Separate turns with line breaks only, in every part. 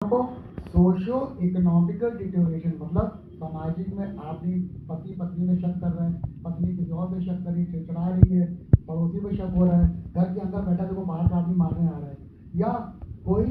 तो socio economical deterioration मतलब सामाजिक में आदमी पति पत्नी में शक कर रहे हैं, पत्नी किसी और पे शक कर रही है, चिड़चिड़ा रही है, पड़ोसी पे शक हो रहा है, घर के अंदर बैठा देखो बाहर का आदमी मारने आ रहा है, या कोई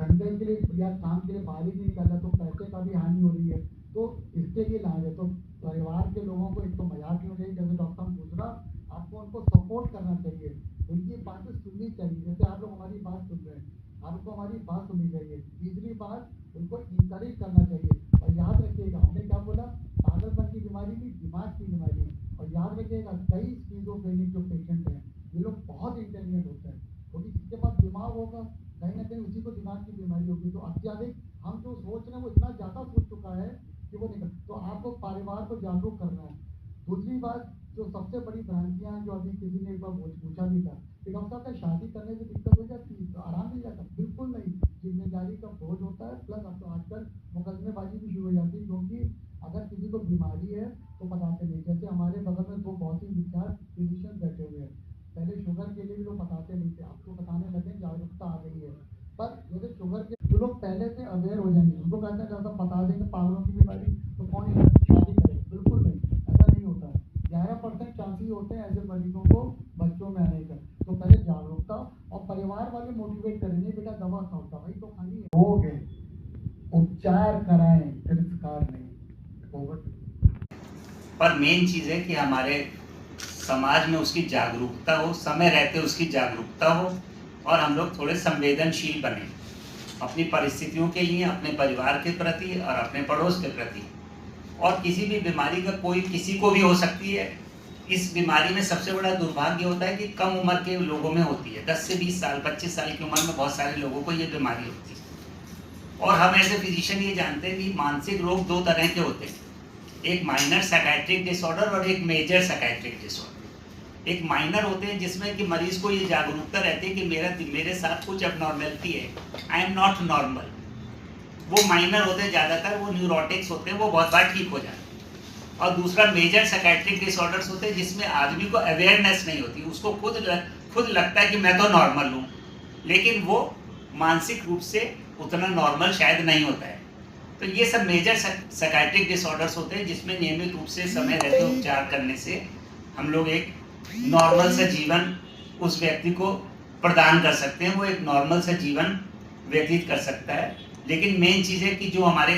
धंधे के लिए या काम के लिए बाहर ही नहीं निकल रहा तो पैसे का भी हानि हो रही है। तो इसके लिए लाए हैं तो परिवार के लोगों को एक तो मजाक नहीं चाहिए, जैसे डॉक्टर दूसरा आपको उनको सपोर्ट करना चाहिए, उनकी बातें सुननी चाहिए, जैसे आप लोग हमारी बात सुन रहे हैं, आपको हमारी बात सुननी चाहिए। तीसरी बात उनको इंकरेज करना चाहिए। और याद रखिएगा हमने क्या बोला, पागलपन की बीमारी भी दिमाग की बीमारी है। और याद रखिएगा कई स्किज़ोफ्रेनिक जो पेशेंट हैं ये लोग बहुत इंटेलिजेंट होते हैं, क्योंकि जिसके पास दिमाग होगा कहीं ना कहीं उसी को दिमाग की बीमारी होगी। तो अत्याधिक हम जो सोच रहे हैं वो इतना ज़्यादा सोच चुका है कि वो निकल, तो आपको परिवार को जागरूक करना है। दूसरी बात जो सबसे बड़ी भ्रांतियां जो अभी किसी ने एक बार पूछा भी था कि डॉक्टर साहब शादी करने से दिक्कत हो जाती है तो आराम मिल जाता है, बिल्कुल नहीं। जिम्मेदारी का बोझ होता है, प्लस अब तो आजकल मुकदमेबाजी भी शुरू हो जाती है, क्योंकि अगर किसी को बीमारी है तो बताते नहीं। जैसे हमारे बगल में दो बहुत ही विख्यात फिजिशियन बैठे हुए हैं, पहले शुगर के लिए भी लोग बताते नहीं थे, अब तो बताने लगे, जागरूकता आ गई है। पर जैसे शुगर के जो लोग पहले से अवेयर हो जाएंगे उनको कहते हैं डॉक्टर बता देंगे पागलों की बीमारी तो कौन शादी करे, बिल्कुल नहीं, ऐसा नहीं होता है। 11% चांसेस होते हैं ऐसे मरीजों को बच्चों में आने का। तो पहले जागरूकता और परिवार वाले मोटिवेट करें, नहीं बेटा दवा खाओ, दवाई तो खानी है, हो गए उपचार कराएं, तिरस्कार नहीं। ओवर।
पर मेन चीज़ है कि हमारे समाज में उसकी जागरूकता हो, समय रहते उसकी जागरूकता हो, और हम लोग थोड़े संवेदनशील बने अपनी परिस्थितियों के लिए, अपने परिवार के प्रति और अपने पड़ोस के प्रति। और किसी भी बीमारी का कोई किसी को भी हो सकती है। इस बीमारी में सबसे बड़ा दुर्भाग्य होता है कि कम उम्र के लोगों में होती है। 10 से 20 साल 25 साल की उम्र में बहुत सारे लोगों को ये बीमारी होती है। और हम ऐसे फिजिशियन ये जानते हैं कि मानसिक रोग दो तरह के होते हैं, एक माइनर साइकियाट्रिक डिसऑर्डर और एक मेजर साइकियाट्रिक डिसऑर्डर। एक माइनर होते हैं जिसमें कि मरीज को ये जागरूकता रहती है कि मेरे साथ कुछ एबनॉर्मलिटी है, आई एम नॉट नॉर्मल। वो माइनर होते हैं ज़्यादातर, वो न्यूरोटिक्स होते हैं, वो बहुत बार ठीक हो जाते हैं। और दूसरा मेजर साइकियाट्रिक डिसऑर्डर्स होते हैं जिसमें आदमी को अवेयरनेस नहीं होती, उसको खुद लगता है कि मैं तो नॉर्मल हूँ, लेकिन वो मानसिक रूप से उतना नॉर्मल शायद नहीं होता है। तो ये सब मेजर साइकियाट्रिक डिसऑर्डर्स होते हैं जिसमें नियमित रूप से समय रहते उपचार करने से हम लोग एक नॉर्मल सा जीवन उस व्यक्ति को प्रदान कर सकते हैं, वो एक नॉर्मल सा जीवन व्यतीत कर सकता है। लेकिन मेन चीज़ है कि जो हमारे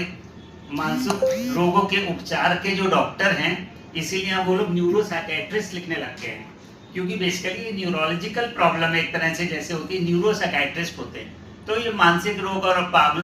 मानसिक रोगों के उपचार के जो डॉक्टर हैं, इसीलिए हम वो लोग न्यूरो साइकियाट्रिस्ट लिखने लगते हैं, क्योंकि बेसिकली ये न्यूरोलॉजिकल प्रॉब्लम एक तरह से जैसे होती है, न्यूरो साइकियाट्रिस्ट होते हैं। तो ये मानसिक रोग और पागल